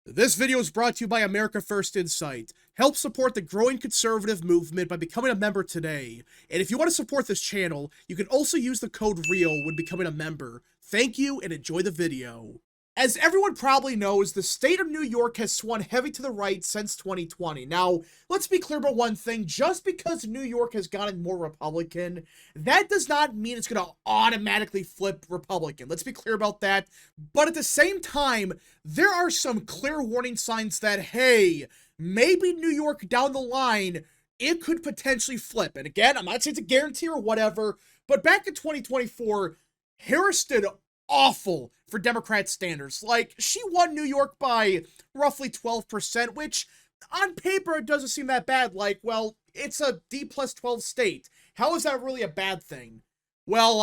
This video is brought to you by America First Insight. Help support the growing conservative movement by becoming a member today. And if you want to support this channel, you can also use the code REAL when becoming a member. Thank you and enjoy the video. As everyone probably knows, the state of New York has swung heavy to the right since 2020. Now, let's be clear about one thing. Just because New York has gotten more Republican, that does not mean it's going to automatically flip Republican. Let's be clear about that. But at the same time, there are some clear warning signs that, hey, maybe New York down the line, it could potentially flip. And again, I'm not saying it's a guarantee or whatever, but back in 2024, Harris did awful for Democrat standards. Like, she won New York by roughly 12%, which on paper it doesn't seem that bad. Like, well, it's a D plus 12 state. How is that really a bad thing? Well,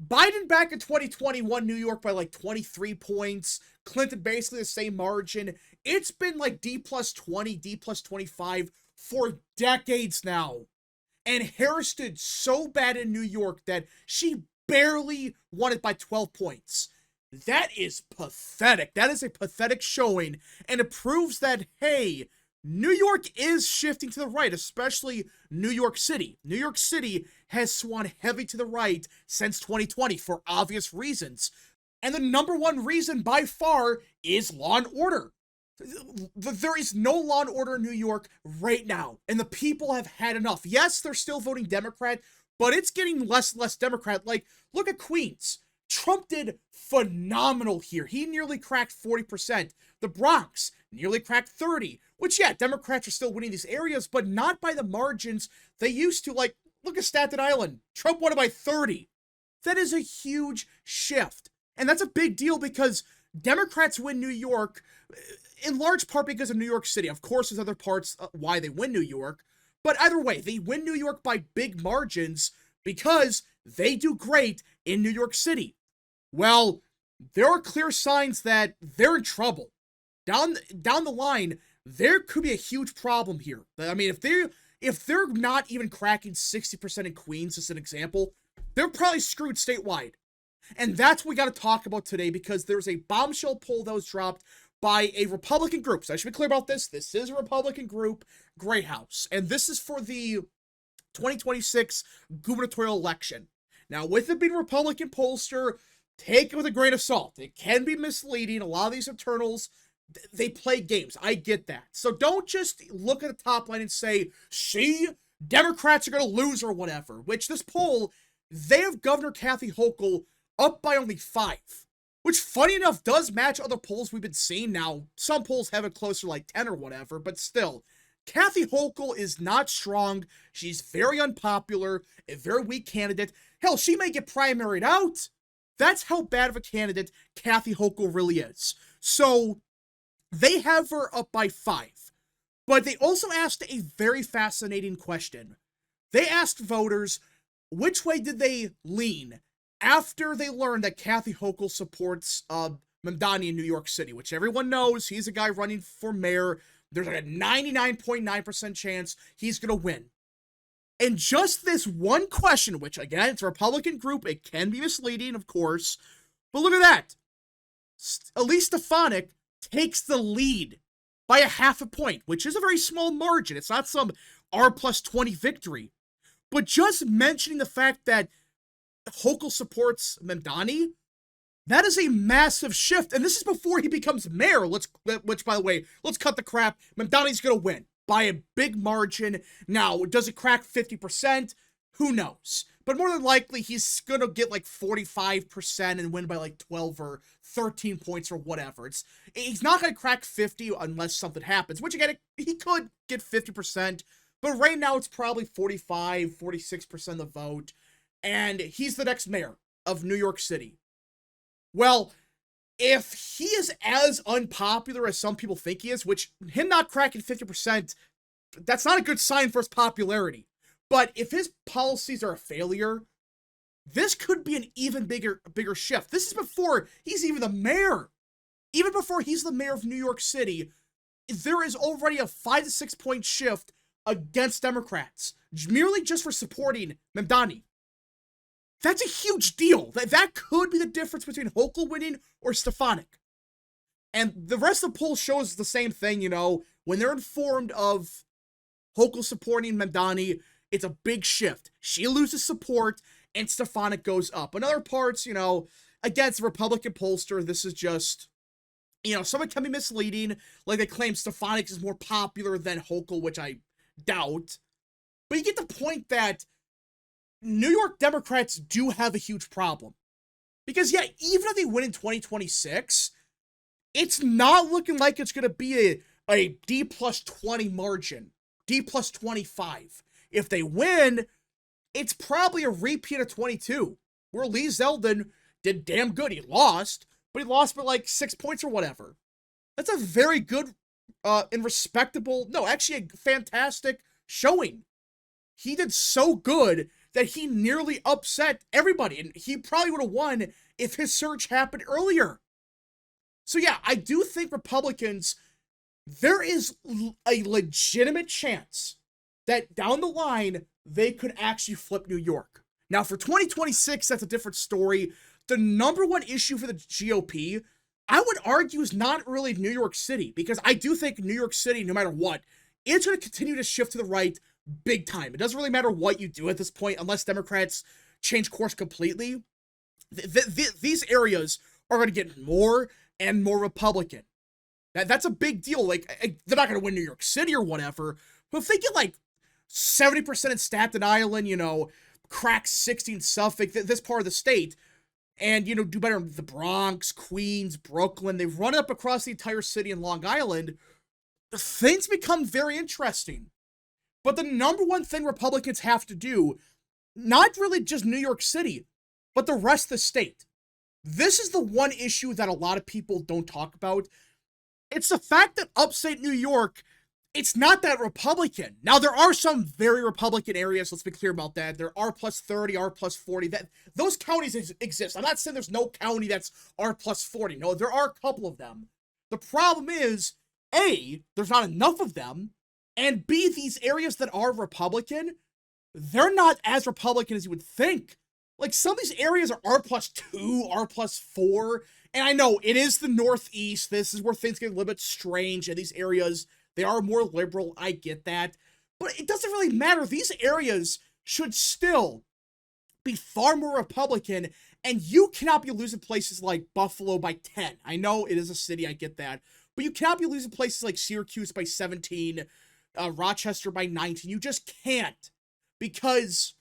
Biden back in 2020 won New York by like 23 points. Clinton basically the same margin. It's been like D plus 20, D plus 25 for decades now. And Harris did so bad in New York that she barely won it by 12 points. That is pathetic. That is a pathetic showing, and it proves that, hey, New York is shifting to the right, especially New York City. New York City has swung heavy to the right since 2020 for obvious reasons. And the number one reason by far is law and order. There is no law and order in New York right now, and the people have had enough. Yes, they're still voting Democrat, but it's getting less and less Democrat. Like, look at Queens. Trump did phenomenal here. He nearly cracked 40%. The Bronx nearly cracked 30%, which, yeah, Democrats are still winning these areas, but not by the margins they used to. Like, look at Staten Island. Trump won it by 30%. That is a huge shift. And that's a big deal because Democrats win New York in large part because of New York City. Of course, there's other parts why they win New York. But either way, they win New York by big margins because they do great in New York City. Well, there are clear signs that they're in trouble. Down the line, there could be a huge problem here. I mean, if they're not even cracking 60% in Queens, as an example, they're probably screwed statewide. And that's what we got to talk about today because there's a bombshell poll that was dropped by a Republican group. So I should be clear about this. This is a Republican group, Gray House. And this is for the 2026 gubernatorial election. Now, with it being Republican pollster, take it with a grain of salt. It can be misleading. A lot of these internals, they play games. I get that. So don't just look at the top line and say, see, Democrats are going to lose or whatever. Which this poll, they have Governor Kathy Hochul up by only 5. Which, funny enough, does match other polls we've been seeing now. Some polls have it closer to like 10 or whatever, but still. Kathy Hochul is not strong. She's very unpopular, a very weak candidate. Hell, she may get primaried out. That's how bad of a candidate Kathy Hochul really is. So, they have her up by 5. But they also asked a very fascinating question. They asked voters, which way did they lean after they learned that Kathy Hochul supports Mamdani in New York City, which everyone knows he's a guy running for mayor. There's like a 99.9% chance he's going to win. And just this one question, which again, it's a Republican group, it can be misleading, of course, but look at that. Elise Stefanik takes the lead by a half a point, which is a very small margin. It's not some R plus 20 victory. But just mentioning the fact that Hochul supports Mamdani, that is a massive shift. And this is before he becomes mayor, which, by the way, let's cut the crap. Mamdani's going to win by a big margin. Now, does it crack 50%? Who knows? But more than likely, he's going to get like 45% and win by like 12 or 13 points or whatever. He's not going to crack 50 unless something happens, which again, he could get 50%. But right now, it's probably 45, 46% of the vote. And he's the next mayor of New York City. Well, if he is as unpopular as some people think he is, which him not cracking 50%, that's not a good sign for his popularity. But if his policies are a failure, this could be an even bigger shift. This is before he's even the mayor. Even before he's the mayor of New York City, there is already a 5 to 6 point shift against Democrats, merely just for supporting Mamdani. That's a huge deal. That could be the difference between Hochul winning or Stefanik. And the rest of the poll shows the same thing, when they're informed of Hochul supporting Mamdani, it's a big shift. She loses support, and Stefanik goes up. In other parts, against a Republican pollster, this is just, someone can be misleading. Like they claim Stefanik is more popular than Hochul, which I doubt. But you get the point that New York Democrats do have a huge problem. Because, yeah, even if they win in 2026, it's not looking like it's going to be a D plus 20 margin. D plus 25. If they win, it's probably a repeat of 22, where Lee Zeldin did damn good. He lost, but he lost by like 6 points or whatever. That's a very good and respectable, no, actually a fantastic showing. He did so good that he nearly upset everybody, and he probably would have won if his surge happened earlier. So yeah, I do think Republicans, there is a legitimate chance that down the line, they could actually flip New York. Now, for 2026, that's a different story. The number one issue for the GOP, I would argue, is not really New York City, because I do think New York City, no matter what, it's going to continue to shift to the right big time. It doesn't really matter what you do at this point, unless Democrats change course completely. These areas are going to get more and more Republican. That's a big deal. Like, they're not going to win New York City or whatever, but if they get like 70% in Staten Island, crack 60 in Suffolk, this part of the state, and, do better in the Bronx, Queens, Brooklyn, they run up across the entire city in Long Island, things become very interesting. But the number one thing Republicans have to do, not really just New York City, but the rest of the state. This is the one issue that a lot of people don't talk about. It's the fact that upstate New York, it's not that Republican. Now, there are some very Republican areas, let's be clear about that. There are plus 30, R plus 40. Those counties exist. I'm not saying there's no county that's R plus 40. No, there are a couple of them. The problem is, A, there's not enough of them, and B, these areas that are Republican, they're not as Republican as you would think. Like, some of these areas are R plus 2, R plus 4, and I know it is the Northeast. This is where things get a little bit strange, and these areas, they are more liberal. I get that. But it doesn't really matter. These areas should still be far more Republican, and you cannot be losing places like Buffalo by 10. I know it is a city, I get that. But you cannot be losing places like Syracuse by 17, Rochester by 19. You just can't. Because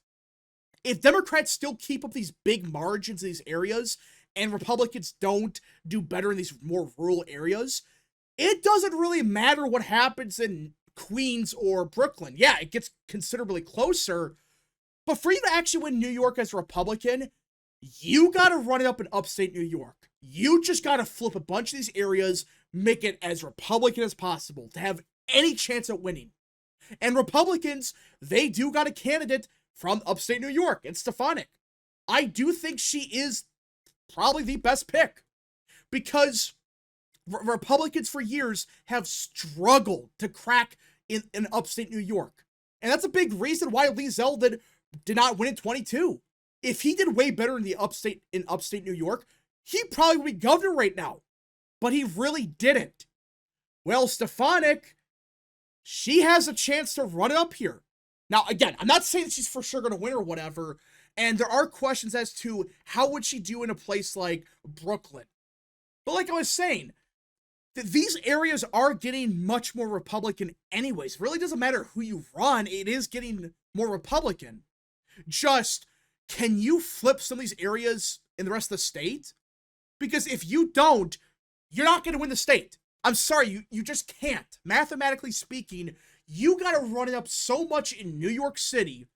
if Democrats still keep up these big margins in these areas, and Republicans don't do better in these more rural areas, it doesn't really matter what happens in Queens or Brooklyn. Yeah, it gets considerably closer, but for you to actually win New York as a Republican, you gotta run it up in upstate New York. You just gotta flip a bunch of these areas, make it as Republican as possible to have any chance at winning. And Republicans, they do got a candidate from upstate New York. It's Stefanik. I do think she is probably the best pick, because Republicans for years have struggled to crack in upstate New York. And that's a big reason why Lee Zeldin did not win in 22. If he did way better in upstate New York, he probably would be governor right now. But he really didn't. Well, Stefanik, she has a chance to run it up here. Now, again, I'm not saying she's for sure going to win or whatever, and there are questions as to how would she do in a place like Brooklyn. But like I was saying, these areas are getting much more Republican anyways. It really doesn't matter who you run, it is getting more Republican. Just, can you flip some of these areas in the rest of the state? Because if you don't, you're not going to win the state. I'm sorry, you just can't. Mathematically speaking, you got to run it up so much in New York City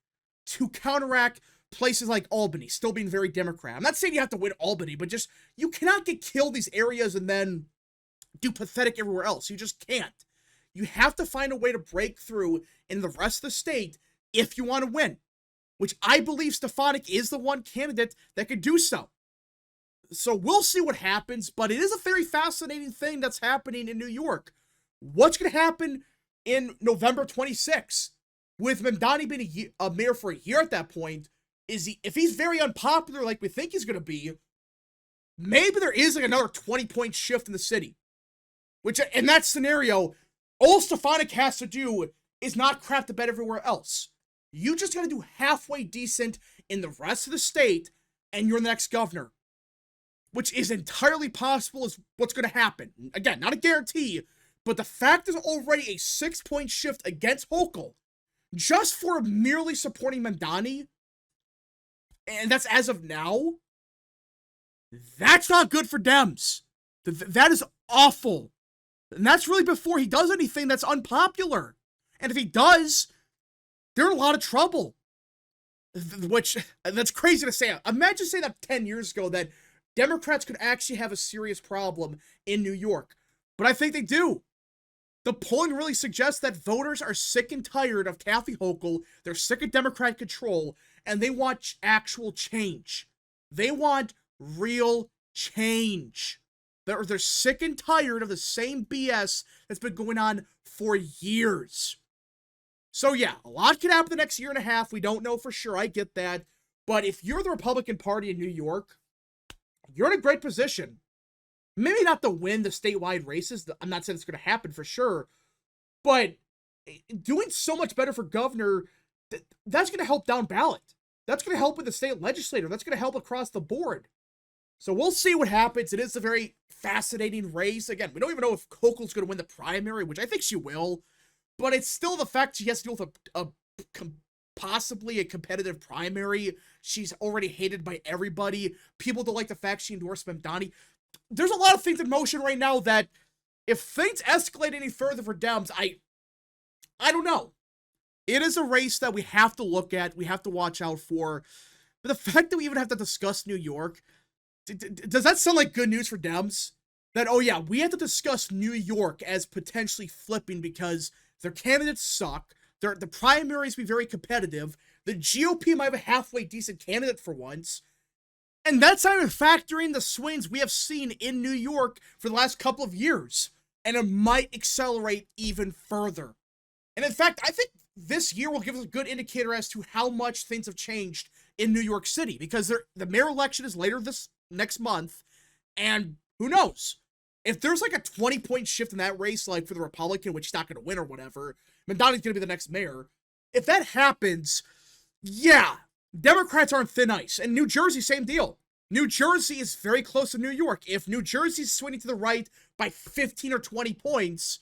to counteract places like Albany, still being very Democrat. I'm not saying you have to win Albany, but just, you cannot get killed these areas and then do pathetic everywhere else. You just can't. You have to find a way to break through in the rest of the state if you want to win, which I believe Stefanik is the one candidate that could do so. So we'll see what happens, but it is a very fascinating thing that's happening in New York. What's going to happen in November 26th with Mamdani being a mayor for a year at that point? If he's very unpopular like we think he's going to be, maybe there is like another 20-point shift in the city. Which, in that scenario, all Stefanik has to do is not crap the bed everywhere else. You just gotta do halfway decent in the rest of the state, and you're the next governor. Which is entirely possible is what's gonna happen. Again, not a guarantee, but the fact there's already a 6-point shift against Hochul, just for merely supporting Mamdani, and that's as of now, that's not good for Dems. That is awful. And that's really before he does anything that's unpopular. And if he does, they're in a lot of trouble. Which, that's crazy to say. Imagine saying that 10 years ago, that Democrats could actually have a serious problem in New York. But I think they do. The polling really suggests that voters are sick and tired of Kathy Hochul, they're sick of Democrat control, and they want actual change. They want real change. They're sick and tired of the same BS that's been going on for years. So yeah, a lot can happen the next year and a half. We don't know for sure. I get that. But if you're the Republican Party in New York, you're in a great position. Maybe not to win the statewide races. I'm not saying it's going to happen for sure. But doing so much better for governor, that's going to help down ballot. That's going to help with the state legislature. That's going to help across the board. So we'll see what happens. It is a very fascinating race. Again, we don't even know if Hochul's going to win the primary, which I think she will. But it's still the fact she has to deal with possibly a competitive primary. She's already hated by everybody. People don't like the fact she endorsed Mamdani. There's a lot of things in motion right now that if things escalate any further for Dems, I don't know. It is a race that we have to look at. We have to watch out for. But the fact that we even have to discuss New York, does that sound like good news for Dems? That, oh yeah, we have to discuss New York as potentially flipping because their candidates suck. The primaries be very competitive. The GOP might have a halfway decent candidate for once. And that's not even factoring the swings we have seen in New York for the last couple of years. And it might accelerate even further. And in fact, I think this year will give us a good indicator as to how much things have changed in New York City. Because the mayor election is later this next month. And who knows? If there's like a 20-point shift in that race, like for the Republican, which he's not going to win or whatever, Mamdani's going to be the next mayor. If that happens, yeah, Democrats are on thin ice. And New Jersey, same deal. New Jersey is very close to New York. If New Jersey's swinging to the right by 15 or 20 points,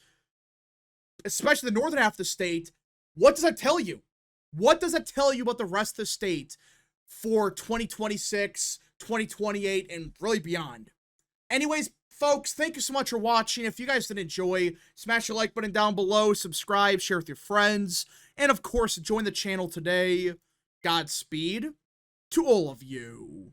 especially the northern half of the state, what does that tell you? What does that tell you about the rest of the state for 2026, 2028, and really beyond? Anyways, folks, thank you so much for watching. If you guys did enjoy, smash the like button down below, subscribe, share with your friends, and of course, join the channel today. Godspeed to all of you.